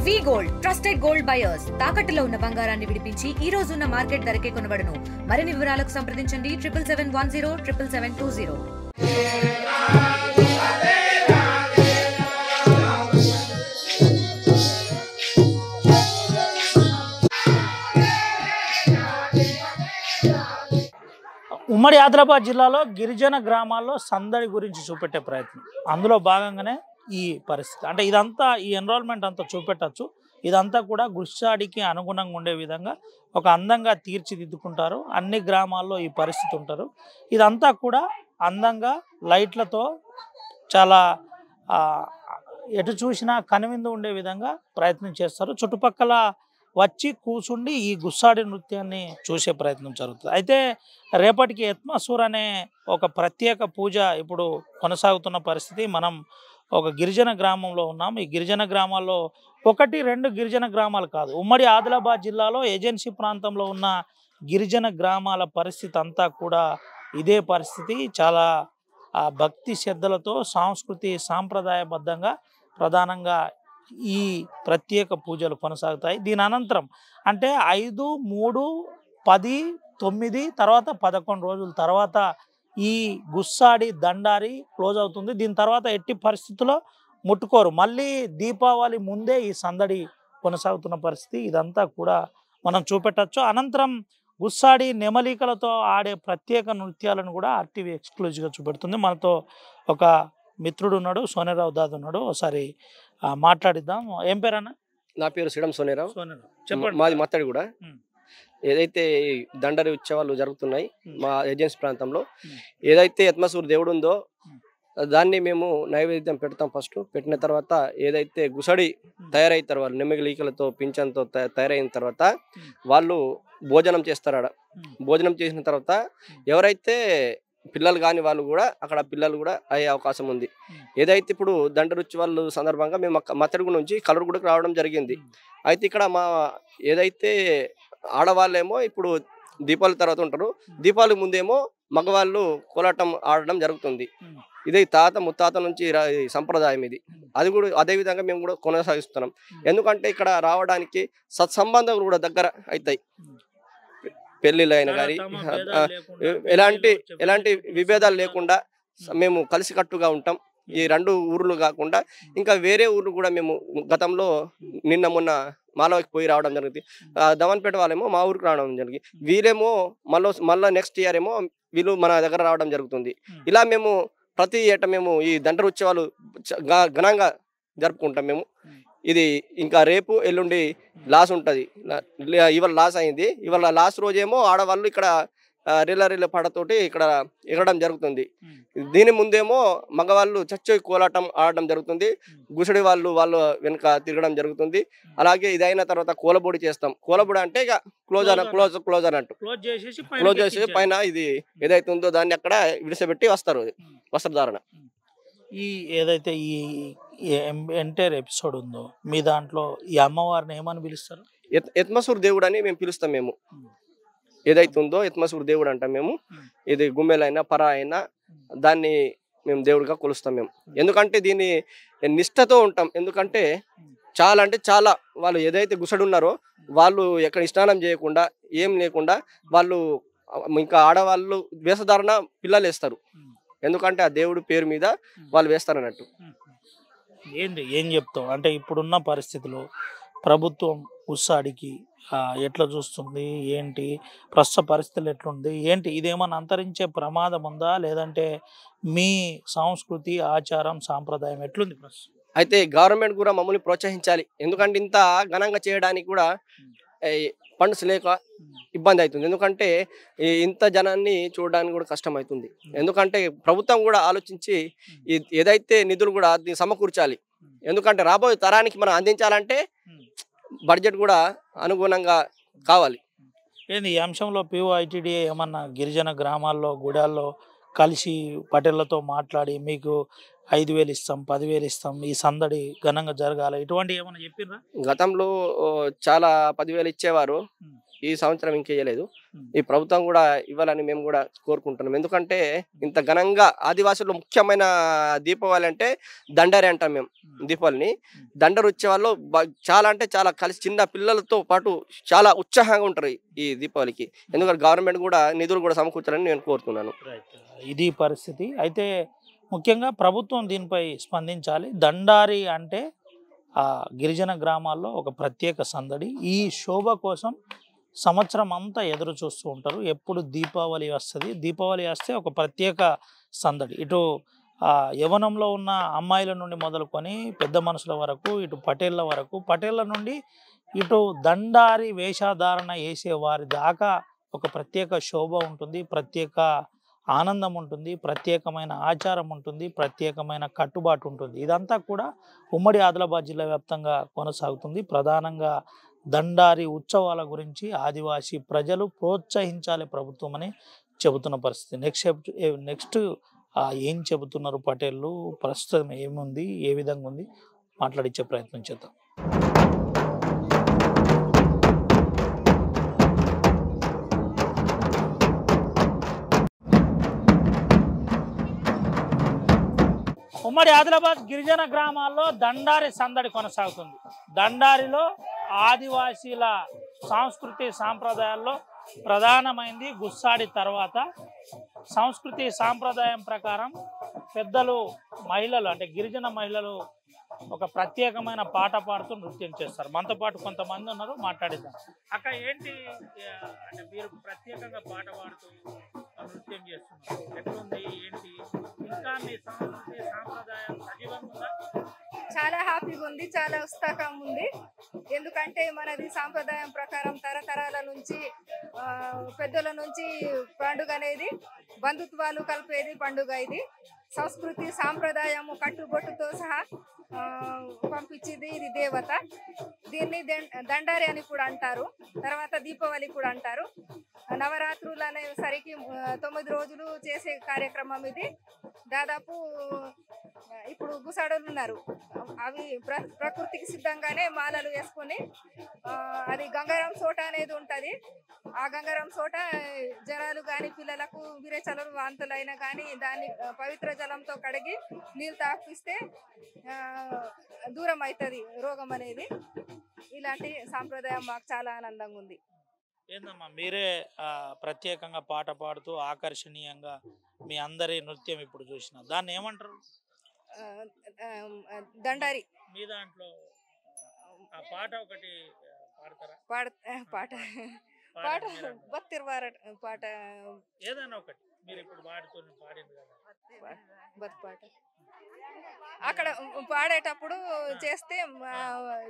వి gold trusted gold buyers తాకట్టులో ఉన్న బంగారాన్ని విడిపించి ఈ రోజు ఉన్న మార్కెట్ ధరకే కొనబడును. మరిన్ని వివరాలకు సంప్రదించండి 7771077720. ఉమ్మడి ఆదిలాబాద్ జిల్లాలో గిరిజన గ్రామాల్లో సందడి గురించి చూపెట్టే ప్రయత్నం. అందులో భాగంగానే ఈ పరిస్థితి. అంటే ఇదంతా ఈ ఎన్రోల్మెంట్ అంతా చూపెట్టచ్చు. ఇదంతా కూడా గుస్సాడికి అనుగుణంగా ఉండే విధంగా ఒక అందంగా తీర్చిదిద్దుకుంటారు. అన్ని గ్రామాల్లో ఈ పరిస్థితి ఉంటారు. ఇదంతా కూడా అందంగా లైట్లతో చాలా ఎటు చూసినా కనువిందు ఉండే విధంగా ప్రయత్నం చేస్తారు. చుట్టుపక్కల వచ్చి కూర్చుండి ఈ గుస్సాడి నృత్యాన్ని చూసే ప్రయత్నం జరుగుతుంది. అయితే రేపటికి ఎత్మసూర్ అనే ఒక ప్రత్యేక పూజ ఇప్పుడు కొనసాగుతున్న పరిస్థితి. మనం ఒక గిరిజన గ్రామంలో ఉన్నాం. ఈ గిరిజన గ్రామాల్లో 1-2 గిరిజన గ్రామాలు కాదు, ఉమ్మడి ఆదిలాబాద్ జిల్లాలో ఏజెన్సీ ప్రాంతంలో ఉన్న గిరిజన గ్రామాల పరిస్థితి అంతా కూడా ఇదే పరిస్థితి. చాలా భక్తి శ్రద్ధలతో సాంస్కృతి సాంప్రదాయబద్ధంగా ప్రధానంగా ఈ ప్రత్యేక పూజలు కొనసాగుతాయి. దీని అనంతరం అంటే 5, 3, 10, 9 తర్వాత 11 రోజుల తర్వాత ఈ గుస్సాడి దండారి క్లోజ్ అవుతుంది. దీని తర్వాత ఎట్టి పరిస్థితుల్లో ముట్టుకోరు. మళ్ళీ దీపావళి ముందే ఈ సందడి కొనసాగుతున్న పరిస్థితి. ఇదంతా కూడా మనం చూపెట్టచ్చు. అనంతరం గుస్సాడి నెమలికలతో ఆడే ప్రత్యేక నృత్యాలను కూడా ఆర్టీవీ ఎక్స్క్లూజివ్గా చూపెడుతుంది. మనతో ఒక మిత్రుడు ఉన్నాడు, సోనేరావు దాదు ఉన్నాడు. ఒకసారి మాట్లాడిద్దాం. ఏం పేరు అన్న? నా పేరు సిడం సోనేరావు. చెప్పండి. మాది మత్తడి కూడా. ఏదైతే దండరి ఉత్సవాలు జరుగుతున్నాయి మా ఏజెన్సీ ప్రాంతంలో, ఏదైతే ఎత్మసూర్ దేవుడు ఉందో దాన్ని మేము నైవేద్యం పెడతాం. ఫస్ట్ పెట్టిన తర్వాత ఏదైతే గుసడి తయారైతారు వాళ్ళు నెమ్మగిలీకలతో పింఛన్తో తయారైన తర్వాత వాళ్ళు భోజనం చేస్తారు. ఆడ భోజనం చేసిన తర్వాత ఎవరైతే పిల్లలు కాని వాళ్ళు కూడా అక్కడ పిల్లలు కూడా అయ్యే అవకాశం ఉంది. ఏదైతే ఇప్పుడు దండరుత్సవాలు సందర్భంగా మేము మత్తడిగూడ నుంచి కలవరగూడకు రావడం జరిగింది. అయితే ఇక్కడ మా ఏదైతే ఆడవాళ్ళేమో ఇప్పుడు దీపావళి తర్వాత ఉంటారు, దీపావళి ముందేమో మగవాళ్ళు కోలాటం ఆడడం జరుగుతుంది. ఇది తాత ముత్తాత నుంచి సంప్రదాయం ఇది. అది కూడా అదే విధంగా మేము కూడా కొనసాగిస్తున్నాం. ఎందుకంటే ఇక్కడ రావడానికి సత్సంబంధం కూడా దగ్గర అవుతాయి. పెళ్ళిళ్ళు అయినా కానీ ఎలాంటి విభేదాలు లేకుండా మేము కలిసికట్టుగా ఉంటాం. ఈ 2 ఊర్లు కాకుండా ఇంకా వేరే ఊర్లు కూడా మేము గతంలో నిన్న మొన్న మాలవకి పోయి రావడం జరిగింది. దమన్పేట వాళ్ళేమో మా ఊరికి రావడం జరిగింది. వీళ్ళేమో మళ్ళీ నెక్స్ట్ ఇయర్ ఏమో వీళ్ళు మన దగ్గర రావడం జరుగుతుంది. ఇలా మేము ప్రతి ఏటా మేము ఈ దండర ఉత్సవాలు ఘనంగా జరుపుకుంటాం మేము. ఇది ఇంకా రేపు ఎల్లుండి లాస్ ఉంటుంది. ఇవాళ లాస్ అయింది. ఇవాళ లాస్ట్ రోజేమో ఆడవాళ్ళు ఇక్కడ రిల్ల పడతోటి ఇక్కడ ఎగరడం జరుగుతుంది. దీని ముందేమో మగవాళ్ళు చచ్చోయి కోలాటం ఆడడం జరుగుతుంది. గుసడి వాళ్ళు వెనుక తిరగడం జరుగుతుంది. అలాగే ఇదైన తర్వాత కోలబొడి చేస్తాం. కోలబొడి అంటే ఇక క్లోజ్ అన్నట్టు క్లోజ్ చేసి పైన ఇది ఏదైతే ఉందో దాన్ని అక్కడ విడిసబెట్టి వస్తారు వస్త్రధారణ. ఈ ఏదైతే ఈ ఎంటైర్ ఎపిసోడ్ ఉందో మీ దాంట్లో ఈ అమ్మవారిని ఏమని పిలుస్తారు? ఎత్మసూర్ దేవుడు అని మేము పిలుస్తాం. మేము ఏదైతే ఉందో ఎత్మసూర్ దేవుడు అంటాం మేము. ఇది గుమ్మెలైనా పరా అయినా దాన్ని మేము దేవుడిగా కొలుస్తాం మేము. ఎందుకంటే దీన్ని నిష్ఠతో ఉంటాం. ఎందుకంటే చాలా వాళ్ళు ఏదైతే గుసడు ఉన్నారో వాళ్ళు ఎక్కడ స్నానం చేయకుండా ఏం లేకుండా వాళ్ళు ఇంకా ఆడవాళ్ళు వేషధారణ పిల్లలు వేస్తారు. ఎందుకంటే ఆ దేవుడి పేరు మీద వాళ్ళు వేస్తారు అన్నట్టు. ఏం చెప్తాం అంటే ఇప్పుడున్న పరిస్థితిలో ప్రభుత్వం గుస్సాడికి ఎట్లా చూస్తుంది, ఏంటి ప్రస్తుత పరిస్థితులు ఎట్లుంది, ఏంటి ఇదేమన్నా అంతరించే ప్రమాదం ఉందా, లేదంటే మీ సంస్కృతి ఆచారం సాంప్రదాయం ఎట్లుంది ప్రస్తుతం? అయితే గవర్నమెంట్ కూడా మమ్మల్ని ప్రోత్సహించాలి. ఎందుకంటే ఇంత ఘనంగా చేయడానికి కూడా ఫండ్స్ లేక ఇబ్బంది అవుతుంది. ఎందుకంటే ఇంత జనాన్ని చూడడానికి కూడా కష్టం అవుతుంది. ఎందుకంటే ప్రభుత్వం కూడా ఆలోచించి ఏదైతే నిధులు కూడా సమకూర్చాలి. ఎందుకంటే రాబోయే తరానికి మనం అందించాలంటే బడ్జెట్ కూడా అనుగుణంగా కావాలి. ఏంది ఈ అంశంలో POITDA ఏమన్నా గిరిజన గ్రామాల్లో గుడాల్లో కలిసి పటేళ్లతో మాట్లాడి మీకు 5,000 ఇస్తాం 10,000 ఇస్తాం ఈ సందడి ఘనంగా జరగాలి ఇటువంటి ఏమన్నా చెప్పిర్రా? గతంలో చాలా 10,000 ఇచ్చేవారు. ఈ సంవత్సరం ఇంకేయలేదు. ఈ ప్రభుత్వం కూడా ఇవ్వాలని మేము కూడా కోరుకుంటున్నాం. ఎందుకంటే ఇంత ఘనంగా ఆదివాసుల్లో ముఖ్యమైన దీపావళి అంటే దండరి అంటాం మేము. దీపావళిని దండరు వచ్చే వాళ్ళు చాలా అంటే చాలా కలిసి చిన్న పిల్లలతో పాటు చాలా ఉత్సాహంగా ఉంటారు ఈ దీపావళికి. ఎందుకంటే గవర్నమెంట్ కూడా నిధులు కూడా సమకూర్చాలని నేను కోరుతున్నాను. ఇది పరిస్థితి. అయితే ముఖ్యంగా ప్రభుత్వం దీనిపై స్పందించాలి. దండారి అంటే గిరిజన గ్రామాల్లో ఒక ప్రత్యేక సందడి. ఈ శోభ కోసం సంవత్సరం అంతా ఎదురు చూస్తూ ఉంటారు. ఎప్పుడు దీపావళి వస్తుంది, దీపావళి వస్తే ఒక ప్రత్యేక సందడి. ఇటు యవనంలో ఉన్న అమ్మాయిల నుండి మొదలుకొని పెద్ద మనుషుల వరకు, ఇటు పటేళ్ల వరకు, పటేళ్ల నుండి ఇటు దండారి వేషధారణ వేసే వారి దాకా ఒక ప్రత్యేక శోభ ఉంటుంది, ప్రత్యేక ఆనందం ఉంటుంది, ప్రత్యేకమైన ఆచారం ఉంటుంది, ప్రత్యేకమైన కట్టుబాటు ఉంటుంది. ఇదంతా కూడా ఉమ్మడి ఆదిలాబాద్ జిల్లా వ్యాప్తంగా కొనసాగుతుంది. ప్రధానంగా దండారి ఉత్సవాల గురించి ఆదివాసీ ప్రజలు ప్రోత్సహించాలి ప్రభుత్వం అని చెబుతున్న పరిస్థితి. నెక్స్ట్ ఏం చెబుతున్నారు పటేళ్ళు, ప్రస్తుతం ఏముంది, ఏ విధంగా ఉంది మాట్లాడించే ప్రయత్నం చేద్దాం. ఉమ్మడి ఆదిలాబాద్ గిరిజన గ్రామాల్లో దండారి సందడి కొనసాగుతుంది. దండారిలో ఆదివాసీల సంస్కృతి సాంప్రదాయాల్లో ప్రధానమైంది గుస్సాడి. తర్వాత సంస్కృతి సాంప్రదాయం ప్రకారం పెద్దలు, మహిళలు అంటే గిరిజన మహిళలు ఒక ప్రత్యేకమైన పాట పాడుతూ నృత్యం చేస్తారు. మనతో పాటు కొంతమంది ఉన్నారు, మాట్లాడిద్దాం. అక్క ఏంటి అంటే మీరు ప్రత్యేకంగా పాట పాడుతూ నృత్యం చేస్తున్నారు, ఎట్లుంది ఏంటి? ఇంకా మీ సంస్కృతి సాంప్రదాయం సజీవంగా ఉందా? చాలా హ్యాపీగా ఉంది, చాలా ఉత్సాహం ఉంది. ఎందుకంటే మనది సాంప్రదాయం ప్రకారం తరతరాల నుంచి పెద్దల నుంచి పండుగ అనేది బంధుత్వాలు కలిపేది పండుగ. ఇది సంస్కృతి సాంప్రదాయము కట్టుబొట్టుతో సహా పంపించేది ఇది దేవత. దీన్ని దండారి అని కూడా అంటారు. తర్వాత దీపావళి కూడా అంటారు. నవరాత్రులు అనేసరికి 9 రోజులు చేసే కార్యక్రమం ఇది. దాదాపు ఇప్పుడు గుసాడలు ఉన్నారు, అవి ప్రకృతికి సిద్ధంగానే మాలలు వేసుకొని అది గంగారం సోట అనేది ఉంటుంది. ఆ గంగారం సోట జనాలు కానీ పిల్లలకు విరేచలలు వాంతులైనా కానీ దాన్ని పవిత్ర జలంతో కడిగి నీళ్ళు తాపిస్తే దూరం అవుతుంది రోగం అనేది. ఇలాంటి సాంప్రదాయం మాకు చాలా ఆనందంగా ఉంది. ఏందమ్మా మీరే ప్రత్యేకంగా పాట పాడుతూ ఆకర్షణీయంగా మీ అందరి నృత్యం ఇప్పుడు చూసిన దాన్ని ఏమంటారు? దండారి. మీ దాంట్లో ఆ పాట ఒకటి పాడతారా? పాట బత్తిర్వార పాట ఏదైనా ఒకటి మీరు ఇప్పుడు పాడింది కదా బత్ పాట అక్కడ పాడేటప్పుడు చేస్తే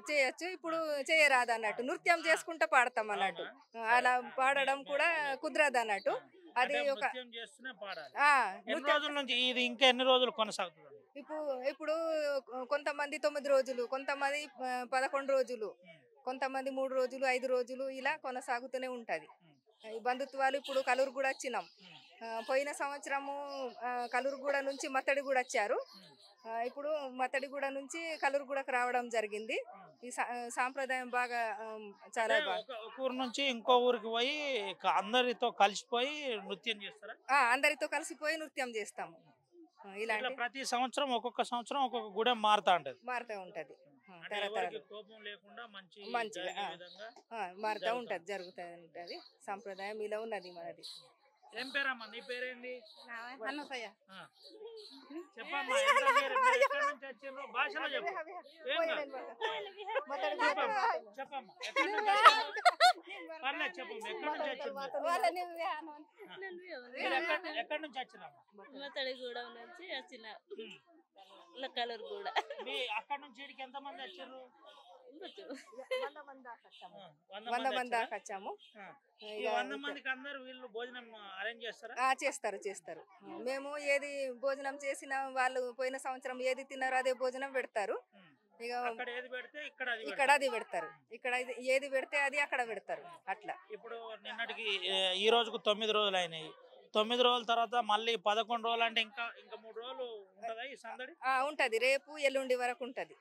చేయొచ్చు, ఇప్పుడు చేయరాదు అన్నట్టు. నృత్యం చేసుకుంటూ పాడతాం అన్నట్టు. అలా పాడడం కూడా కుదరదు అన్నట్టు. అది ఒక ఇది ఇంకా ఎన్ని రోజులు కొనసాగుతుంది? ఇప్పుడు కొంతమంది 9 రోజులు, కొంతమంది 11 రోజులు, కొంతమంది 3 రోజులు, 5 రోజులు ఇలా కొనసాగుతూనే ఉంటది. ఈ బంధుత్వాలు ఇప్పుడు కలూరుగూడ వచ్చినాం. పోయిన సంవత్సరము కలూరుగూడ నుంచి మత్తడిగూడ వచ్చారు. ఇప్పుడు మత్తడిగూడ నుంచి కలూరుగూడకు రావడం జరిగింది. ఈ సాంప్రదాయం బాగా చాలా ఊరు నుంచి ఇంకో ఊరికి పోయి అందరితో కలిసిపోయి నృత్యం చేస్తారా? అందరితో కలిసిపోయి నృత్యం చేస్తాము. ఇలాంటి ప్రతి సంవత్సరం ఒక్కొక్క సంవత్సరం ఒక్కొక్క గూడెం మారుతూ ఉంటది. కోపం లేకుండా మంచిగా మారుతూ ఉంటది, జరుగుతూ ఉంటది. సాంప్రదాయం ఇలా ఉన్నది మనది. ఏం పేరమ్మా నీ పేరేంది? అన్నసయ్య. చెప్పమ్మా భాషలో ఎక్కడి నుంచి వచ్చినాము? మతడిగూడ నుంచి వచ్చిన కలూరుగూడ. అక్కడ నుంచి ఎంత మంది వచ్చారు? 100 మంది దాకా వచ్చాము. 100 మందికి అందరూ వీళ్ళు భోజనం అరేంజ్ చేస్తారా? చేస్తారు. మేము ఏది భోజనం చేసినా వాళ్ళు పోయిన సంవత్సరం ఏది తిన్నారో అదే భోజనం పెడతారు. ఇక ఇక్కడ అది పెడతారు, ఇక్కడ ఏది పెడితే అది అక్కడ పెడతారు. అట్లా ఇప్పుడు నిన్నటికి ఈ రోజుకు 9 రోజులు అయినాయి. 9 రోజుల తర్వాత మళ్ళీ 11 రోజులు అంటే ఇంకా 3 రోజులు ఉంటదా ఈ సందడి? ఉంటది. రేపు ఎల్లుండి వరకు ఉంటది.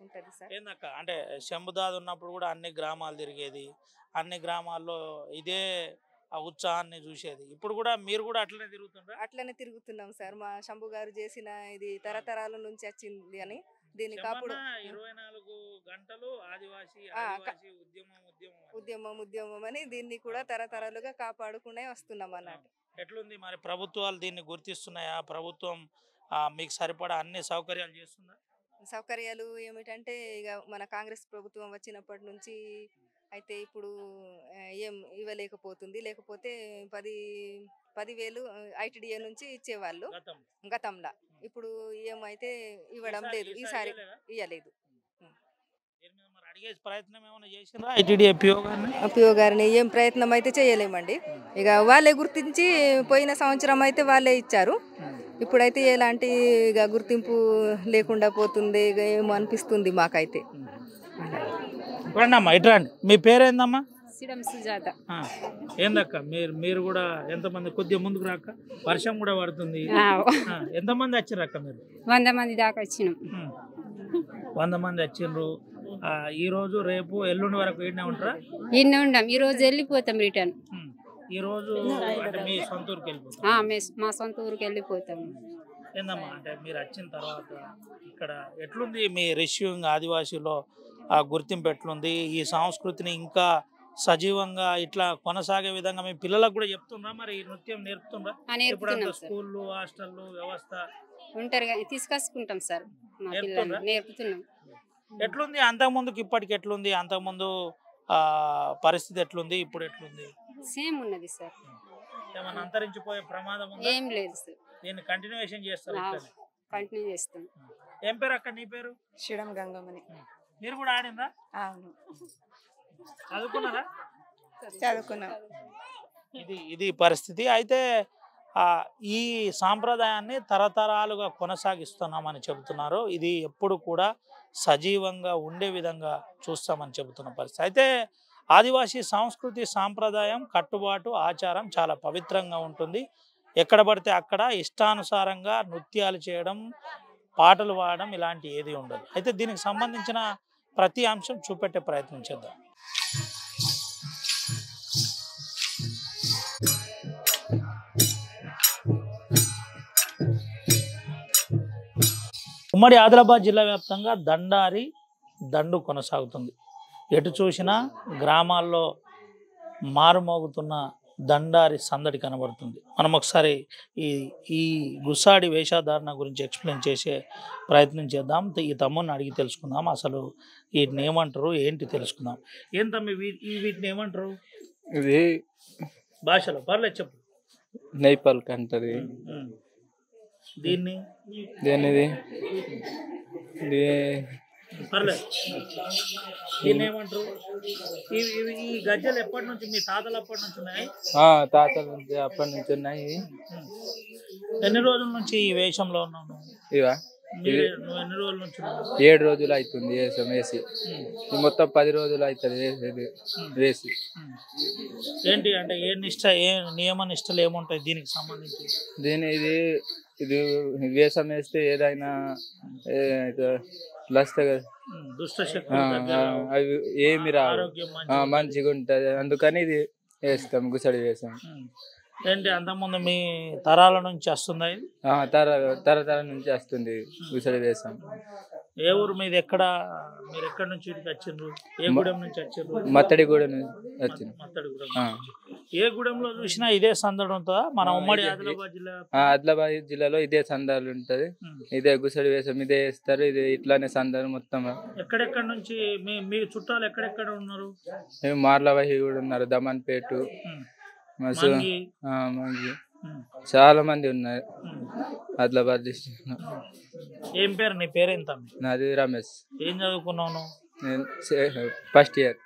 ఉంటది సార్. ఏందక్క అంటే శంభుదాది ఉన్నప్పుడు కూడా అన్ని గ్రామాలు తిరిగేది, అన్ని గ్రామాల్లో ఇదే ఆ ఉత్సాహాన్ని చూసేది. ఇప్పుడు కూడా మీరు కూడా అట్లనే తిరుగుతుండ్రా? అట్లనే తిరుగుతున్నాం సార్. మా శంభు గారు చేసిన ఇది తరతరాల నుంచి వచ్చింది అని దీన్ని కాపుడు 24 గంటలు ఆదివాసీ ఆ, ఆదివాసీ ఉద్యమం అని దీన్ని కూడా తరతరాలుగా కాపాడుకునే వస్తున్నాం అన్నట్టు. ఎట్లుంది మరి ప్రభుత్వాలు దీన్ని గుర్తిస్తున్నాయా? ప్రభుత్వం మీకు సరిపడా అన్ని సౌకర్యాలు చేస్తుందా? సౌకర్యాలు ఏమిటంటే ఇక మన కాంగ్రెస్ ప్రభుత్వం వచ్చినప్పటి నుంచి అయితే ఇప్పుడు ఏం ఇవ్వలేకపోతుంది. లేకపోతే 10,000 ఐటీడీఏ నుంచి ఇచ్చేవాళ్ళు గతంలో. ఇప్పుడు ఏమైతే ఇవ్వడం లేదు, ఈసారి ఇవ్వలేదు. అడిగే ప్రయత్నం ఏమైనా చేసిండ్రా ఐటీడీఏ పిఓ గారిని? ఏం ప్రయత్నం అయితే చేయలేమండి. ఇక వాళ్ళే గుర్తించి పోయిన సంవత్సరం అయితే వాళ్ళే ఇచ్చారు. ఇప్పుడైతే ఎలాంటి ఇక గుర్తింపు లేకుండా పోతుంది, ఇక ఏమో అనిపిస్తుంది మాకైతే. రండమ్మా ఇట్రండి. మీ పేరేందమ్మా? సిడం సుజాత. ఏందక్క మీరు కూడా ఎంతమంది? కొద్దిగా ముందుకు రాక, వర్షం కూడా పడుతుంది. ఎంతమంది వచ్చిర్రు అక్క మీరు? 100 మంది దాకా వచ్చినాం. 100 మంది వచ్చిండ్రు. ఈ రోజు రేపు ఎల్లుండి వరకు ఈడనే ఉంటారా? ఈయన ఉండం. ఈ రోజు వెళ్ళిపోతాం రిటర్న్. ఈ రోజు అంటే మీ సొంత ఊరికి వెళ్ళిపోతాం? మా సొంత ఊరికి వెళ్ళిపోతాం. ఏందమ్మా అంటే మీరు వచ్చిన తర్వాత ఇక్కడ ఎట్లుంది మీ రిసీవింగ్? ఆదివాసీలో గుర్తింపు ఎట్లుంది? ఈ సంస్కృతిని ఇంకా సజీవంగా ఇట్లా కొనసాగే విధంగా మీ పిల్లలకు కూడా చెప్తుండ్రా? మరి ఈ నృత్యం నేర్పుతుండ్రా? ఇప్పుడు స్కూళ్ళు హాస్టళ్ళు వ్యవస్థ ఉంటారు కానీ తీసుకొచ్చుకుంటాం సార్. మా పిల్లలు నేర్పుతున్నాం. ఎట్లుంది అంతకుముందుకు ఇప్పటికి? ఎట్లుంది అంతకుముందు పరిస్థితి ఎట్లుంది, ఇప్పుడు ఎట్లుంది? సేమ్ ఉన్నది సార్. ఏమన్నా అంతరించిపోయే ప్రమాదం ఉందా? ఏం లేదు సార్. దీన్ని కంటిన్యూషన్ చేస్తారు? కంటిన్యూ చేస్తాం. ఏం పేరు అక్క నీ పేరు? శిడం గంగమ్మని. మీరు కూడా ఆడిందా? అవును, చదువుకున్నారా? చదువుకున్నాం. ఇది పరిస్థితి. అయితే ఈ సాంప్రదాయాన్ని తరతరాలుగా కొనసాగిస్తున్నామని చెబుతున్నారు. ఇది ఎప్పుడు కూడా సజీవంగా ఉండే విధంగా చూస్తామని చెబుతున్న పరిస్థితి. అయితే ఆదివాసీ సంస్కృతి సాంప్రదాయం కట్టుబాటు ఆచారం చాలా పవిత్రంగా ఉంటుంది. ఎక్కడ పడితే అక్కడ ఇష్టానుసారంగా నృత్యాలు చేయడం, పాటలు పాడడం ఇలాంటి ఏది ఉండదు. అయితే దీనికి సంబంధించిన ప్రతి అంశం చూపెట్టే ప్రయత్నం చేద్దాం. ఉమ్మడి ఆదిలాబాద్ జిల్లా వ్యాప్తంగా దండు కొనసాగుతుంది. ఎటు చూసినా గ్రామాల్లో మారుమోగుతున్న దండారి సందడి కనబడుతుంది. మనం ఒకసారి ఈ గుస్సాడి వేషధారణ గురించి ఎక్స్ప్లెయిన్ చేసే ప్రయత్నం చేద్దాం. ఈ తమ్ముని అడిగి తెలుసుకుందాం. అసలు వీటిని ఏమంటారు ఏంటి తెలుసుకుందాం. ఏం తమ్మి వీటిని ఏమంటారు? ఇది భాషలో పర్లేదు చెప్పు. నైపాల్ కంటది. దీన్ని పర్లేదు దీన్ని ఏమంటారు? ఈ గజ్జలు ఎప్పటి నుంచి మీ తాతలు అప్పటి నుంచి ఉన్నాయి? తాతల నుంచి అప్పటి నుంచి ఉన్నాయి. ఎన్ని రోజుల నుంచి ఈ వేషంలో ఉన్నాను? ఇవా నువ్వు ఎన్ని రోజుల నుంచి? 7 రోజులు అవుతుంది వేసి. మొత్తం 10 రోజులు అవుతుంది వేసి. ఏంటి అంటే ఏ నియమ నిష్టలు ఏముంటాయి దీనికి సంబంధించి? ఇది వేషం వేస్తే ఏదైనా అవి ఏమి రావు, మంచిగా ఉంటది. అందుకని ఇది వేస్తాం, గుసడి వేసాం. ఏంటి అంతకుముందు మీ తరాల నుంచి వస్తుందా? తరతరాల నుంచి వస్తుంది గుసడి వేసాం. ఏ ఊరు మీది? మీరు ఎక్కడి నుంచి ఇటుకి వచ్చిండ్రు? ఏ గూడెం నుంచి వచ్చిండ్రు? మత్తడిగూడెం వచ్చింది. ఏ గూడెంలో చూసినా ఇదే సందడి ఉంటుందా? మన ఉమ్మడి ఆదిలాబాద్ జిల్లాలో ఇదే సందడి ఉంటది. ఇదే గుసడి వేసాం, ఇదే వేస్తారు. ఇది ఇట్లానే సందడి మొత్తం. ఎక్కడెక్కడ నుంచి మీ చుట్టాలు ఎక్కడెక్కడ ఉన్నారు? మార్లవాహి కూడా ఉన్నారు, దమన్పేట, చాలా మంది ఉన్నారు ఆదిలాబాద్ డిస్ట్రిక్ట్. ఏం పేరు? నీ పేరేంత? నాది రమేష్. ఏం చదువుకున్నావు? First year.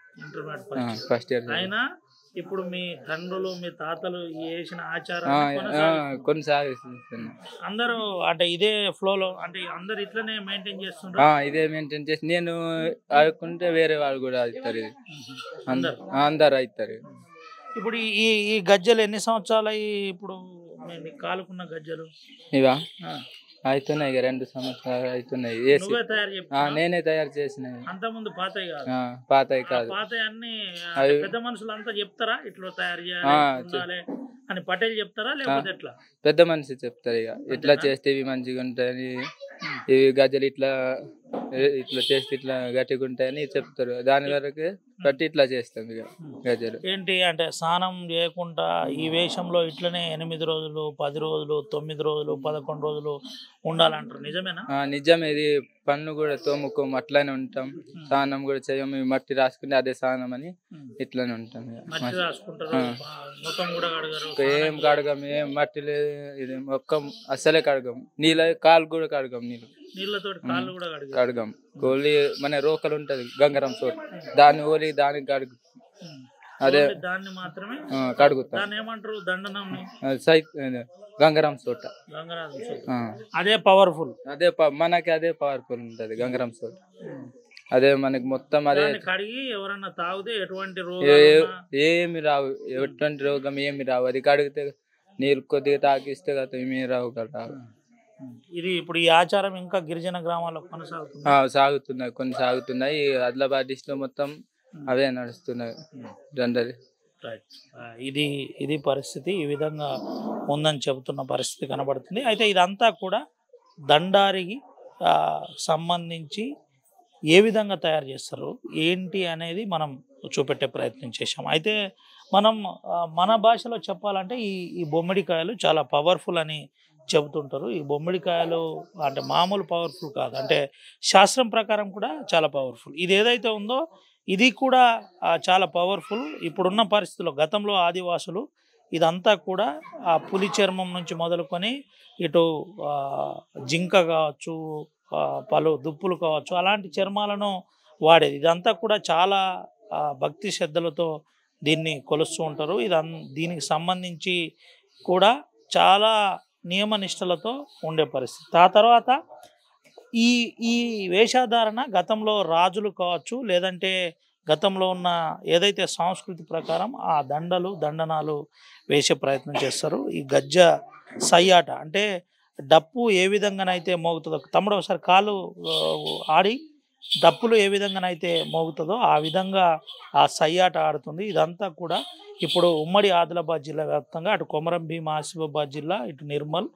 అయినా ఇప్పుడు మీ తండ్రులు మీ తాతలు వేసిన ఆచారం కొనసాగిస్తున్నారు అందరూ. అంటే ఇదే ఫ్లోలో అంటే అందరు ఇట్లనే మెయింటైన్ చేస్తున్నారు? ఇదే మెయింటైన్ చేసి నేను ఆడుకుంటే వేరే వాళ్ళు కూడా అవుతారు. ఇది అందరు అవుతారు. ఇప్పుడు ఈ గజ్జలు ఎన్ని సంవత్సరాలు అయ్యి ఇప్పుడు కాలుకున్న గజ్జలు? ఇవా అవుతున్నాయి ఇక 2 సంవత్సరాలు అవుతున్నాయి వేసి నువ్వే తయారు చేస్తున్నావా? నేనే తయారు చేసినవి అంతకుముందు పాతవి కాదు. పాతవి ఆ కాదు పాతవి అన్ని అవి- పెద్ద మనుషులు అంతా చెప్తారా ఇట్లా తయారు చేయాలి ఆ, ఇట్లా ఉండాలి అని పటేల్ చెప్తారా లేకపోతే ఎట్లా? పెద్ద మనిషి చెప్తారు ఇక ఇట్లా చేస్తే ఇవి మంచిగా ఉంటాయని ఇవి గజ్జలు ఇట్లా ఇట్లా చేస్తే ఇట్లా గట్టిగా ఉంటాయని చెప్తారు దాని వరకు బట్టి ఇట్లా చేస్తాం ఇక గజ్జలు. ఏంటి అంటే స్నానం చేయకుండా ఈ వేషంలో ఇట్లనే 8 రోజులు 10 రోజులు 9 రోజులు 11 రోజులు ఉండాలంటారు, నిజమేనా? నిజం ఇది పన్ను కూడా తోముకోము అట్లానే ఉంటాం స్నానం కూడా చేయము ఈ మట్టి రాసుకుని అదే స్నానం అని ఇట్లానే ఉంటాం ఇక. మట్టి రాసుకుంటారు, ముఖం కూడా కడగరు, ఏం కడగం ఏం మట్టి లేదు ఇది మొక్కం అస్సలే కడగం నీళ్ళ కాలు కూడా కడగం నీళ్ళతో కాళ్ళు కూడా కడగరు. కడగం ఓన్లీ మన రోకలు ఉంటది గంగరం చోటు దాన్ని ఓలి దానికి కడుగు అదే ఓన్లీ దాన్ని మాత్రమే కడుగుతాం దాన్ని ఏమంటారు దండనం గంగరం చోట గంగరాజు సూట్. అదే పవర్ఫుల్. అదే మనకి అదే పవర్ఫుల్ ఉంటది గంగరం చోట అదే మనకి మొత్తం అదే దాన్ని కడిగి ఎవరన్నా తాగితే ఎటువంటి ఏమి రావు ఎటువంటి రోగం ఏమి రావు అది కడిగితే నీళ్ళు కొద్దిగా తాగిస్తే కదా ఏమి రావు కదా. ఇది ఇప్పుడు ఈ ఆచారం ఇంకా గిరిజన గ్రామాల్లో కొనసాగుతుంది. సాగుతున్నాయి కొన్ని సాగుతున్నాయి ఆదిలాబాద్ డిస్ట్రిక్ట్ లో మొత్తం అవే నడుస్తున్నాయి దండరి. ఇది పరిస్థితి ఈ విధంగా ఉందని చెబుతున్న పరిస్థితి కనబడుతుంది. అయితే ఇదంతా కూడా దండారికి సంబంధించి ఏ విధంగా తయారు చేస్తారు ఏంటి అనేది మనం చూపెట్టే ప్రయత్నం చేశాం. అయితే మనం మన భాషలో చెప్పాలంటే ఈ బొమ్మిడికాయలు చాలా పవర్ఫుల్ అని చెబుతుంటారు. ఈ బొమ్మిడికాయలు అంటే మామూలు పవర్ఫుల్ కాదు, అంటే శాస్త్రం ప్రకారం కూడా చాలా పవర్ఫుల్. ఇది ఏదైతే ఉందో ఇది కూడా చాలా పవర్ఫుల్. ఇప్పుడున్న పరిస్థితుల్లో గతంలో ఆదివాసులు ఇదంతా కూడా ఆ పులి చర్మం నుంచి మొదలుకొని ఇటు జింక కావచ్చు, పలు దుప్పులు కావచ్చు, అలాంటి చర్మాలను వాడేది. ఇదంతా కూడా చాలా భక్తి శ్రద్ధలతో దీన్ని కొలుస్తూ ఉంటారు. దీనికి సంబంధించి కూడా చాలా నియమనిష్టలతో ఉండే పరిస్థితి. ఆ తర్వాత ఈ వేషధారణ గతంలో రాజులు కావచ్చు, లేదంటే గతంలో ఉన్న ఏదైతే సంస్కృతి ప్రకారం ఆ దండలు దండనాలు వేసే ప్రయత్నం చేస్తారు. ఈ గజ్జ సయ్యాట అంటే డప్పు ఏ విధంగానైతే మోగుతుందో, తమ్ముడు ఒకసారి కాలు ఆడి డప్పులు ఏ విధంగానైతే మోగుతుందో ఆ విధంగా ఆ సయ్యాట ఆడుతుంది. ఇదంతా కూడా ఇప్పుడు ఉమ్మడి ఆదిలాబాద్ జిల్లా వ్యాప్తంగా అటు కొమరం భీం ఆసిఫాబాద్ జిల్లా, ఇటు నిర్మల్,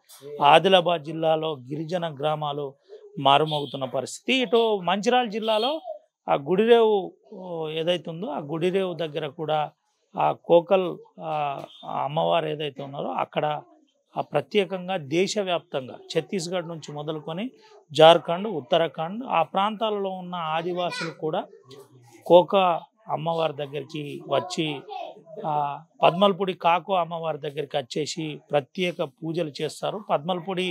ఆదిలాబాద్ జిల్లాలో గిరిజన గ్రామాలు మారుమోగుతున్న పరిస్థితి. ఇటు మంచిర్యాల జిల్లాలో ఆ గుడిరేవు ఏదైతే ఉందో ఆ గుడిరేవు దగ్గర కూడా ఆ కోకల్ అమ్మవారు ఏదైతే ఉన్నారో అక్కడ ప్రత్యేకంగా దేశవ్యాప్తంగా ఛత్తీస్గఢ్ నుంచి మొదలుకొని జార్ఖండ్, ఉత్తరాఖండ్ ఆ ప్రాంతాలలో ఉన్న ఆదివాసులు కూడా కోక అమ్మవారి దగ్గరికి వచ్చి పద్మల్పూడి కాకు అమ్మవారి దగ్గరికి వచ్చేసి ప్రత్యేక పూజలు చేస్తారు. పద్మల్పూడి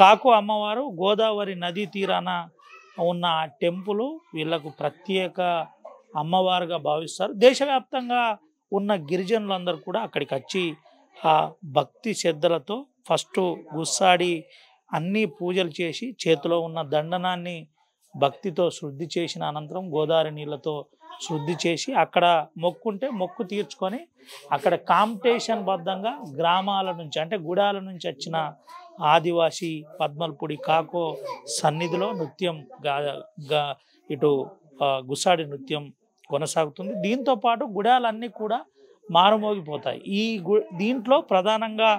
కాకు అమ్మవారు గోదావరి నదీ తీరాన ఉన్న ఆ టెంపుల్ వీళ్ళకు ప్రత్యేక అమ్మవారుగా భావిస్తారు. దేశవ్యాప్తంగా ఉన్న గిరిజనులందరూ కూడా అక్కడికి వచ్చి ఆ భక్తి శ్రద్ధలతో ఫస్ట్ గుస్సాడి అన్ని పూజలు చేసి చేతిలో ఉన్న దండనాన్ని భక్తితో శుద్ధి చేసిన అనంతరం గోదావరి నీళ్ళతో శుద్ధి చేసి అక్కడ మొక్కుంటే మొక్కు తీర్చుకొని అక్కడ కాంపిటీషన్ బద్ధంగా గ్రామాల నుంచి అంటే గుడాల నుంచి వచ్చిన ఆదివాసీ పద్మల్పూడి కాకో సన్నిధిలో నృత్యం ఇటు గుసాడి నృత్యం కొనసాగుతుంది. దీంతో పాటు గుడాలన్నీ కూడా మారుమోగిపోతాయి. దీంట్లో ప్రధానంగా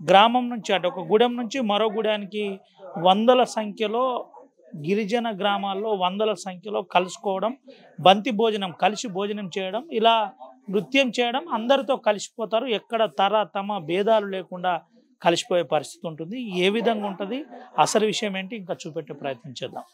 గ్రామం నుంచి అంటే ఒక గుడెం నుంచి మరో గుడానికి వందల సంఖ్యలో గిరిజన గ్రామాల్లో వందల సంఖ్యలో కలుసుకోవడం, బంతి భోజనం కలిసి భోజనం చేయడం, ఇలా నృత్యం చేయడం, అందరితో కలిసిపోతారు. ఎక్కడ తమ భేదాలు లేకుండా కలిసిపోయే పరిస్థితి ఉంటుంది. ఏ విధంగా ఉంటుంది అసలు విషయం ఏంటి ఇంకా చూపెట్టే ప్రయత్నం చేద్దాం.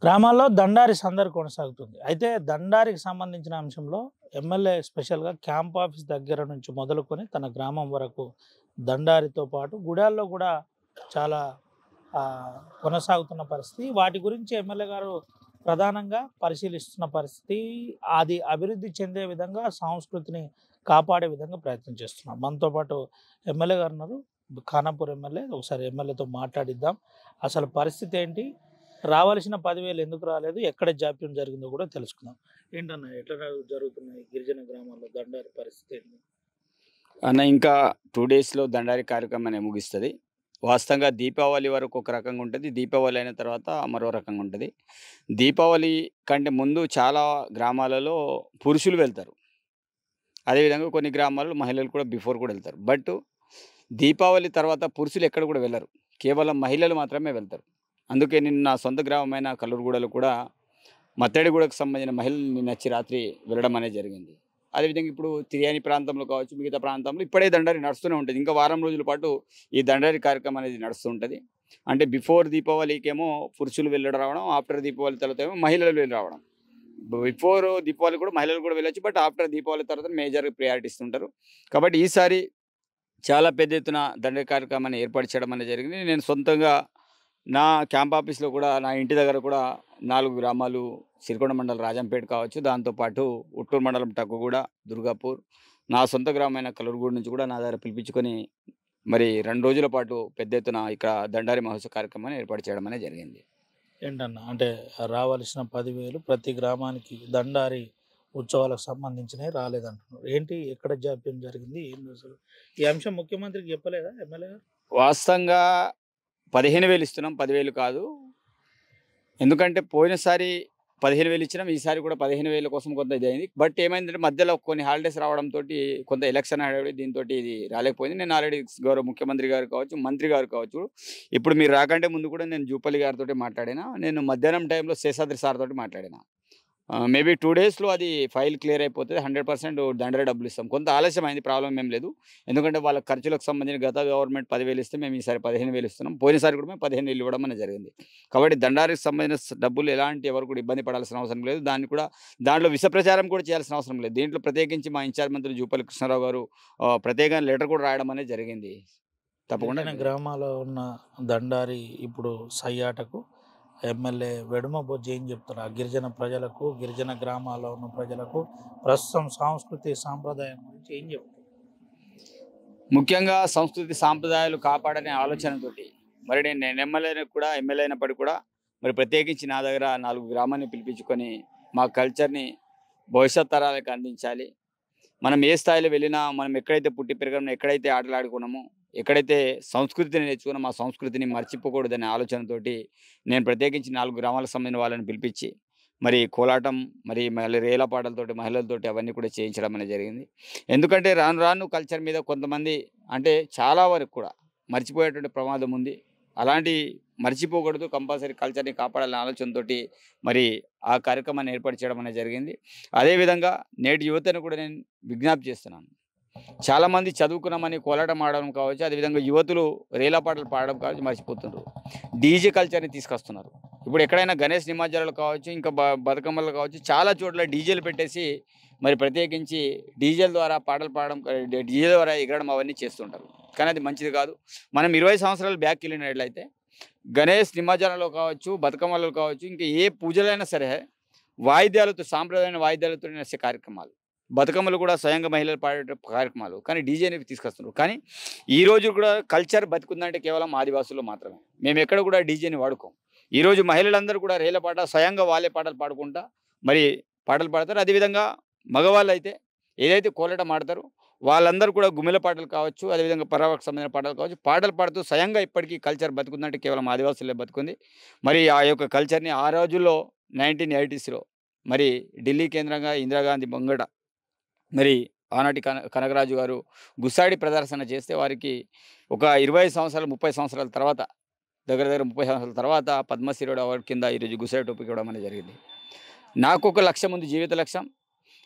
గ్రామాల్లో దండారి సందడి కొనసాగుతుంది. అయితే దండారికి సంబంధించిన అంశంలో ఎమ్మెల్యే స్పెషల్గా క్యాంప్ ఆఫీస్ దగ్గర నుంచి మొదలుకొని తన గ్రామం వరకు దండారితో పాటు గుడాల్లో కూడా చాలా కొనసాగుతున్న పరిస్థితి. వాటి గురించి ఎమ్మెల్యే గారు ప్రధానంగా పరిశీలిస్తున్న పరిస్థితి. అది అభివృద్ధి చెందే విధంగా సంస్కృతిని కాపాడే విధంగా ప్రయత్నం చేస్తున్నాం. మనతో పాటు ఎమ్మెల్యే గారు ఉన్నారు, ఖానాపూర్ ఎమ్మెల్యే. ఒకసారి ఎమ్మెల్యేతో మాట్లాడిద్దాం. అసలు పరిస్థితి ఏంటి, రావాల్సిన 10,000 ఎందుకు రాలేదు, ఎక్కడ జాప్యం జరిగిందో కూడా తెలుసుకుందాం. ఏంటన్నా ఎట్లా జరుగుతున్నాయి గిరిజన గ్రామాల్లో దండారి పరిస్థితి ఏంటి? అన్న ఇంకా 2 డేస్లో దండారి కార్యక్రమం అనేది ముగిస్తుంది. వాస్తవంగా దీపావళి వరకు ఒక రకంగా ఉంటుంది, దీపావళి అయిన తర్వాత మరో రకంగా ఉంటుంది. దీపావళి కంటే ముందు చాలా గ్రామాలలో పురుషులు వెళ్తారు, అదేవిధంగా కొన్ని గ్రామాల్లో మహిళలు కూడా బిఫోర్ కూడా వెళ్తారు. బట్ దీపావళి తర్వాత పురుషులు ఎక్కడ కూడా వెళ్ళరు, కేవలం మహిళలు మాత్రమే వెళ్తారు. అందుకే నిన్న నా సొంత గ్రామమైన కల్లూరుగూడలో కూడా మత్తడిగూడకు సంబంధించిన మహిళలు నిన్న వచ్చి రాత్రి వెళ్ళడం అనేది జరిగింది. అదేవిధంగా ఇప్పుడు తిరియాని ప్రాంతంలో కావచ్చు, మిగతా ప్రాంతంలో ఇప్పుడే దండారి నడుస్తూనే ఉంటుంది. ఇంకా వారం రోజుల పాటు ఈ దండారి కార్యక్రమం అనేది నడుస్తూ ఉంటుంది. అంటే బిఫోర్ దీపావళికేమో పురుషులు వెళ్ళడం రావడం, ఆఫ్టర్ దీపావళి తర్వాత ఏమో మహిళలు వెళ్ళి రావడం. బిఫోర్ దీపావళి కూడా మహిళలు కూడా వెళ్ళొచ్చు, బట్ ఆఫ్టర్ దీపావళి తర్వాత మేజర్ ప్రయారిటీ ఇస్తుంటారు. కాబట్టి ఈసారి చాలా పెద్ద ఎత్తున దండారి కార్యక్రమాన్ని ఏర్పాటు చేయడం అనేది జరిగింది. నేను సొంతంగా నా క్యాంప్ ఆఫీస్లో కూడా, నా ఇంటి దగ్గర కూడా 4 గ్రామాలు, సిరికొండ మండలం రాజంపేట కావచ్చు, దాంతోపాటు ఉట్టూరు మండలం టక్కుగూడ, దుర్గాపూర్, నా సొంత గ్రామమైన కల్లూరుగూడ నుంచి కూడా నా దగ్గర పిలిపించుకొని మరి 2 రోజుల పాటు పెద్ద ఎత్తున ఇక్కడ దండారి మహోత్సవ కార్యక్రమాన్ని ఏర్పాటు చేయడం అనేది జరిగింది. ఏంటన్నా అంటే రావాల్సిన 10,000 ప్రతి గ్రామానికి దండారి ఉత్సవాలకు సంబంధించినవి రాలేదంటున్నారు. ఏంటి, ఎక్కడ జాప్యం జరిగింది, ఏం అసలు ఈ అంశం ముఖ్యమంత్రికి చెప్పలేదా ఎమ్మెల్యే గారు? వాస్తవంగా 15,000 ఇస్తున్నాం, 10,000 కాదు. ఎందుకంటే పోయినసారి 15,000 ఇచ్చినాం, ఈసారి కూడా 15,000 కోసం కొంత ఇది అయింది. బట్ ఏమైందంటే మధ్యలో కొన్ని హాలిడేస్ రావడంతో కొంత ఎలక్షన్ హడావిడి, దీంతో ఇది రాలేకపోయింది. నేను ఆల్రెడీ గౌరవ ముఖ్యమంత్రి గారు కావచ్చు, మంత్రి గారు కావచ్చు, ఇప్పుడు మీరు రాకంటే ముందు కూడా నేను జూపల్లి గారితో మాట్లాడినా, నేను మధ్యాహ్నం టైంలో శేషాద్రి సార్ తోటి మాట్లాడినా. మేబీ 2 డేస్లో అది ఫైల్ క్లియర్ అయిపోతుంది, 100% దండరే డబ్బులు ఇస్తాం. కొంత ఆలస్యం అయింది, ప్రాబ్లం ఏం లేదు. ఎందుకంటే వాళ్ళ ఖర్చులకు సంబంధించిన గత గవర్నమెంట్ 10,000 ఇస్తే మేము ఈసారి 15,000 ఇస్తున్నాం. పోయినసారి కూడా మేము 15,000 ఇవ్వడం అనేది జరిగింది. కాబట్టి దండారికి సంబంధించిన డబ్బులు ఎలాంటి ఎవరు కూడా ఇబ్బంది పడాల్సిన అవసరం లేదు. దాంట్లో విష ప్రచారం కూడా చేయాల్సిన అవసరం లేదు. దీంట్లో ప్రత్యేకించి మా ఇన్ఛార్జ్ మంత్రి జూపల్లి కృష్ణారావు గారు ప్రత్యేకంగా లెటర్ కూడా రాయడం అనేది జరిగింది. తప్పకుండా గ్రామాల్లో ఉన్న దండారి ఇప్పుడు సయ్యాటకు ఎమ్మెల్యే వెడుమ బొజ్జి ఏం చెప్తారు? ఆ గిరిజన ప్రజలకు, గిరిజన గ్రామాల్లో ఉన్న ప్రజలకు ప్రస్తుతం సంస్కృతి సాంప్రదాయం గురించి ఏం చెప్తారు? ముఖ్యంగా సంస్కృతి సాంప్రదాయాలు కాపాడనే ఆలోచనతోటి మరి నేను ఎమ్మెల్యే అయినప్పటికీ కూడా మరి ప్రత్యేకించి నా దగ్గర 4 గ్రామాన్ని పిలిపించుకొని మా కల్చర్ని భవిష్యత్ తరాలకు అందించాలి. మనం ఏ స్థాయిలో వెళ్ళినా, మనం ఎక్కడైతే పుట్టి పెరగడం, ఎక్కడైతే ఆటలాడుకున్నామో, ఎక్కడైతే సంస్కృతిని నేర్చుకున్నా మా సంస్కృతిని మర్చిపోకూడదనే ఆలోచనతోటి నేను ప్రత్యేకించి 4 గ్రామాలకు సంబంధించిన వాళ్ళని పిలిపించి మరి కోలాటం, మరి మళ్ళీ రేల పాటలతోటి, మహిళలతోటి అవన్నీ కూడా చేయించడం అనేది జరిగింది. ఎందుకంటే రాను రాను కల్చర్ మీద కొంతమంది అంటే చాలా వరకు కూడా మర్చిపోయేటువంటి ప్రమాదం ఉంది. అలాంటి మర్చిపోకూడదు, కంపల్సరీ కల్చర్ని కాపాడాలనే ఆలోచనతోటి మరి ఆ కార్యక్రమాన్ని ఏర్పాటు చేయడం అనేది జరిగింది. అదేవిధంగా నేటి యువతను కూడా నేను విజ్ఞప్తి చేస్తున్నాను. చాలామంది చదువుకున్నామని కోలాటం ఆడడం కావచ్చు, అదేవిధంగా యువతులు రేలా పాటలు పాడడం కావచ్చు మర్చిపోతున్నారు. డీజే కల్చర్ని తీసుకొస్తున్నారు. ఇప్పుడు ఎక్కడైనా గణేష్ నిమజ్జనాలు కావచ్చు, ఇంకా బతుకమ్మలు కావచ్చు, చాలా చోట్ల డీజేలు పెట్టేసి మరి ప్రత్యేకించి డీజేల ద్వారా పాటలు పాడడం, డీజే ద్వారా ఎగరడం అవన్నీ చేస్తుంటారు. కానీ అది మంచిది కాదు. మనం 20 సంవత్సరాలు బ్యాక్ వెళ్ళినట్లయితే గణేష్ నిమజ్జనాలు కావచ్చు, బతుకమ్మలు కావచ్చు, ఇంకా ఏ పూజలైనా సరే వాయిద్యాలతో, సాంప్రదాయ వాయిద్యాలతో నడిచే కార్యక్రమాలు. బతుకమ్మలు కూడా స్వయంగా మహిళలు పాడే కార్యక్రమాలు, కానీ డీజేని తీసుకొస్తున్నారు. కానీ ఈ రోజు కూడా కల్చర్ బతుకుందంటే కేవలం ఆదివాసుల్లో మాత్రమే. మేము ఎక్కడ కూడా డీజేని వాడుకోం. ఈరోజు మహిళలందరూ కూడా రేల పాట స్వయంగా వాళ్ళే పాటలు పాడుకుంటా మరి పాటలు పాడతారు. అదేవిధంగా మగవాళ్ళు అయితే ఏదైతే కోలాటం ఆడతారో వాళ్ళందరూ కూడా గుమ్మిల పాటలు కావచ్చు, అదేవిధంగా పర్యావరణకు సంబంధించిన పాటలు కావచ్చు, పాటలు పాడుతూ స్వయంగా ఇప్పటికీ కల్చర్ బతుకుందంటే కేవలం ఆదివాసులే బతుకుంది. మరి ఆ యొక్క కల్చర్ని ఆ రోజుల్లో 1980sలో మరి ఢిల్లీ కేంద్రంగా ఇందిరాగాంధీ బొంగడ మరి ఆనాటి కనకరాజు గారు గుస్సాడి ప్రదర్శన చేస్తే వారికి ఒక 25 సంవత్సరాలు 30 సంవత్సరాల తర్వాత, దగ్గర 30 సంవత్సరాల తర్వాత పద్మశ్రీ అవార్డు కింద ఈరోజు గుస్సాడి టోపీకి ఇవ్వడం అనేది జరిగింది. నాకు ఒక లక్ష్యం ఉంది, జీవిత లక్ష్యం.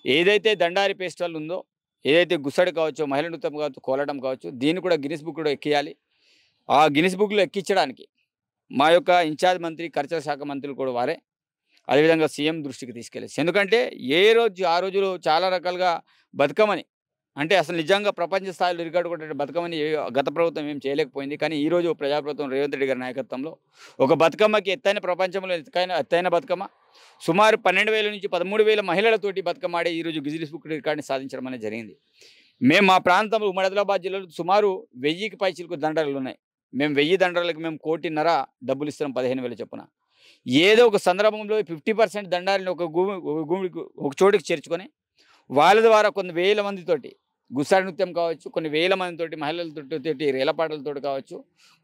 ఏదైతే దండారి ఫెస్టివల్ ఉందో, ఏదైతే గుస్సాడి కావచ్చు, మహిళా నృత్యం కావచ్చు, కోలాటం కావచ్చు, దీన్ని కూడా గిన్నిస్ బుక్ కూడా ఎక్కియాలి. ఆ గిన్నిస్ బుక్లో ఎక్కించడానికి మా యొక్క ఇన్ఛార్జ్ మంత్రి, కల్చర్ శాఖ మంత్రులు కూడా వారే, అదేవిధంగా సీఎం దృష్టికి తీసుకెళ్ళేసి. ఎందుకంటే ఆ రోజులు చాలా రకాలుగా బతుకమ్మని అంటే అసలు నిజంగా ప్రపంచ స్థాయిలో రికార్డు కొట్టే బతుకమ్మని గత ప్రభుత్వం ఏం చేయలేకపోయింది. కానీ ఈరోజు ప్రజాప్రభుత్వం రేవంత్ రెడ్డి గారి నాయకత్వంలో ఒక బతుకమ్మకి ప్రపంచంలో ఎత్తైన బతుకమ్మ సుమారు 12,000 నుంచి 13,000 మహిళలతోటి బతుకమ్మ ఆడే ఈరోజు గిన్నిస్ బుక్ రికార్డుని సాధించడం అనేది జరిగింది. మేము మా ప్రాంతంలో ఉమ్మడి ఆదిలాబాద్ జిల్లాలో సుమారు 1000కి పైచిలకు దండలు ఉన్నాయి. మేము 1000 దండలకు మేము 1,50,00,000 డబ్బులు ఇస్తున్నాం, 15,000 చొప్పున. ఏదో ఒక సందర్భంలో 50% దండారిని ఒక చోటుకి చేర్చుకొని వాళ్ళ ద్వారా కొన్ని వేల మందితోటి గుసాడి నృత్యం కావచ్చు, కొన్ని వేల మందితోటి మహిళలతోటి రేలపాటలతోటి కావచ్చు,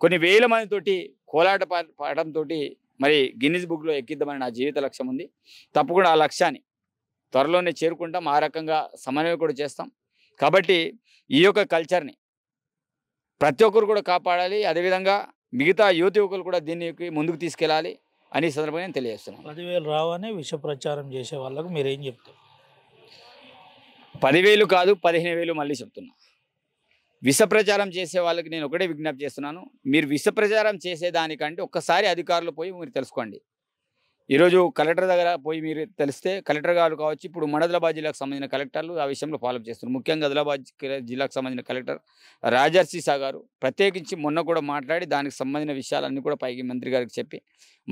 కొన్ని వేల మందితోటి కోలాట పాడటంతో మరి గిన్నిస్ బుక్లో ఎక్కిద్దామని నా జీవిత లక్ష్యం ఉంది. తప్పకుండా ఆ లక్ష్యాన్ని త్వరలోనే చేరుకుంటాం. ఆ రకంగా సమన్వయం కూడా చేస్తాం. కాబట్టి ఈ యొక్క కల్చర్ని ప్రతి ఒక్కరు కూడా కాపాడాలి. అదేవిధంగా మిగతా యువకులు కూడా దీనికి ముందుకు తీసుకెళ్ళాలి అని సందర్భంగా నేను తెలియజేస్తున్నాను. 10,000 రావని విష ప్రచారం చేసే వాళ్ళకు మీరేం చెప్తారు? 10,000 కాదు 15,000 మళ్ళీ చెప్తున్నా. విష ప్రచారం చేసే వాళ్ళకి నేను ఒకటే విజ్ఞప్తి చేస్తున్నాను. మీరు విష ప్రచారం చేసేదానికంటే ఒక్కసారి అధికారులు పోయి మీరు తెలుసుకోండి. ఈరోజు కలెక్టర్ దగ్గర పోయి మీరు తెలిస్తే కలెక్టర్ గారు కావచ్చు, ఇప్పుడు ఆదిలాబాద్ జిల్లాకు సంబంధించిన కలెక్టర్లు ఆ విషయంలో ఫాలోఅప్ చేస్తున్నారు. ముఖ్యంగా ఆదిలాబాద్ జిల్లాకు సంబంధించిన కలెక్టర్ రాజర్షిసా గారు ప్రత్యేకించి మొన్న కూడా మాట్లాడి దానికి సంబంధించిన విషయాలన్నీ కూడా పైకి మంత్రి గారికి చెప్పి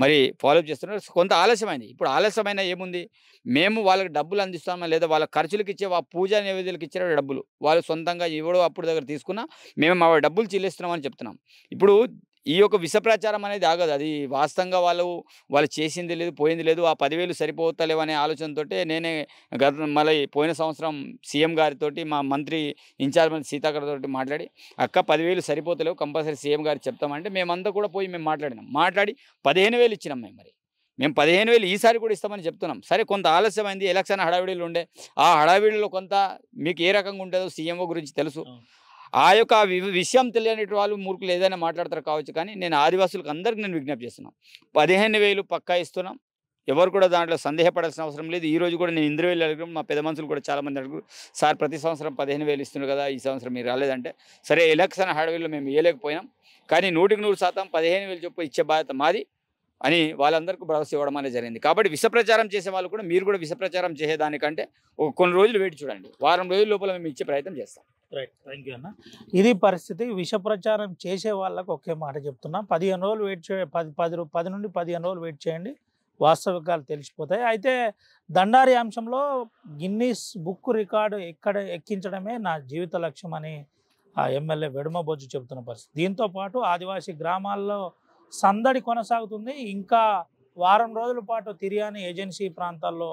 మరి ఫాలోఅప్ చేస్తున్నారు. కొంత ఆలస్యమైంది. ఇప్పుడు ఆలస్యమైన ఏముంది, మేము వాళ్ళకి డబ్బులు అందిస్తామా లేదా వాళ్ళ ఖర్చులకు ఇచ్చే పూజా నైవేద్యాలకు ఇచ్చిన డబ్బులు వాళ్ళు సొంతంగా ఎవడో అప్పుడు దగ్గర తీసుకున్నా మేము మా డబ్బులు చెల్లిస్తున్నామని చెప్తున్నాం. ఇప్పుడు ఈ యొక్క విష ప్రచారం అనేది ఆగదు. అది వాస్తవంగా వాళ్ళు చేసింది లేదు, పోయింది లేదు. ఆ 10,000 సరిపోతలేవు అనే ఆలోచనతో నేనే మళ్ళీ పోయిన సంవత్సరం సీఎం గారితో మా మంత్రి ఇన్ఛార్జ్ మంత్రి సీతాకర్తో మాట్లాడి అక్క 10,000 సరిపోతలేవు, కంపల్సరీ సీఎం గారికి చెప్తామంటే మేమంతా కూడా పోయి మేము మాట్లాడి 15,000 ఇచ్చినాం. మేము 15,000 ఈసారి కూడా ఇస్తామని చెప్తున్నాం. సరే కొంత ఆలస్యమైంది, ఎలక్షన్ హడావిడిలో ఉండే. ఆ హడావిడిలో కొంత మీకు ఏ రకంగా ఉంటుందో సీఎంఓ గురించి తెలుసు. ఆ యొక్క విషయం తెలియని వాళ్ళు మూర్ఖులు ఏదైనా మాట్లాడతారు కావచ్చు. కానీ నేను ఆదివాసులకు అందరికీ నేను విజ్ఞప్తి చేస్తున్నాను. 15,000 పక్కా ఇస్తున్నాం. ఎవరు కూడా దాంట్లో సందేహపడాల్సిన అవసరం లేదు. ఈ రోజు కూడా నేను ఇంద్రవేలు అడిగిన మా పెద్ద మనుషులు కూడా చాలామంది అడుగు, సార్ ప్రతి సంవత్సరం 15,000 ఇస్తున్నారు కదా, ఈ సంవత్సరం మీరు రాలేదంటే సరే ఎలక్షన్ హడావిడిలో మేము ఇవ్వలేకపోయినాం. కానీ 100% 15,000 చొప్పున ఇచ్చే బాధ్యత మాది అని వాళ్ళందరికీ భరోసా ఇవ్వడం అనేది జరిగింది. కాబట్టి విష ప్రచారం చేసే వాళ్ళు కూడా మీరు కూడా విష ప్రచారం చేసేదానికంటే కొన్ని రోజులు వెయిట్ చూడండి. వారం రోజుల లోపల మేము ఇచ్చే ప్రయత్నం చేస్తాం. రైట్, థ్యాంక్ యూ అన్న. ఇది పరిస్థితి. విష ప్రచారం చేసే వాళ్ళకు ఒకే మాట చెప్తున్నా, 15 రోజులు వెయిట్ చేయండి. 10 నుండి 15 రోజులు వెయిట్ చేయండి, వాస్తవికాలు తెలిసిపోతాయి. అయితే దండారి అంశంలో గిన్నిస్ బుక్ రికార్డు ఎక్కించడమే నా జీవిత లక్ష్యం అని ఆ ఎమ్మెల్యే వెడుమబొజ్జు చెబుతున్న పరిస్థితి. దీంతో పాటు ఆదివాసీ గ్రామాల్లో సందడి కొనసాగుతుంది. ఇంకా వారం రోజుల పాటు తిరియాని ఏజెన్సీ ప్రాంతాల్లో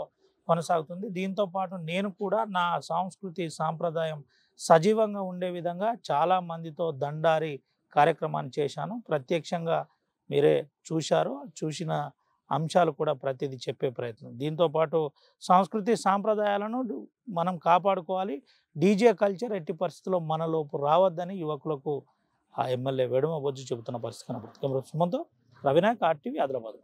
కొనసాగుతుంది. దీంతో పాటు నేను కూడా నా సంస్కృతి సాంప్రదాయం సజీవంగా ఉండే విధంగా చాలా మందితో దండారి కార్యక్రమాన్ని చేశాను. ప్రత్యక్షంగా మీరే చూసిన అంశాలు కూడా ప్రతిదీ చెప్పే ప్రయత్నం. దీంతో పాటు సంస్కృతి సాంప్రదాయాలను మనం కాపాడుకోవాలి. డీజే కల్చర్ ఎట్టి పరిస్థితుల్లో మనలోపు రావద్దని యువకులకు ఆ ఎమ్మెల్యే వెడుమబొజ్జు చెబుతున్న పరిస్థితి కనబడుతుంది. Camera సుమంతో Ravinayak, RTV, Adilabad.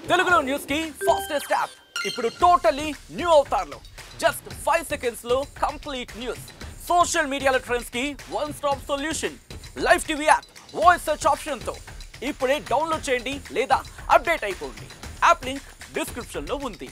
తెలుగులో న్యూస్ కి ఫాస్టెస్ట్ యాప్ ఇప్పుడు టోటల్లీ న్యూ అవతార్లో జస్ట్ 5 seconds లో కంప్లీట్ న్యూస్. సోషల్ మీడియాలో ట్రెండ్స్ కి one stop solution. Live TV app voice search option తో ఇప్పుడే డౌన్లోడ్ చేయండి లేదా అప్డేట్ అయిపోండి. యాప్ లింక్ డిస్క్రిప్షన్ లో ఉంది.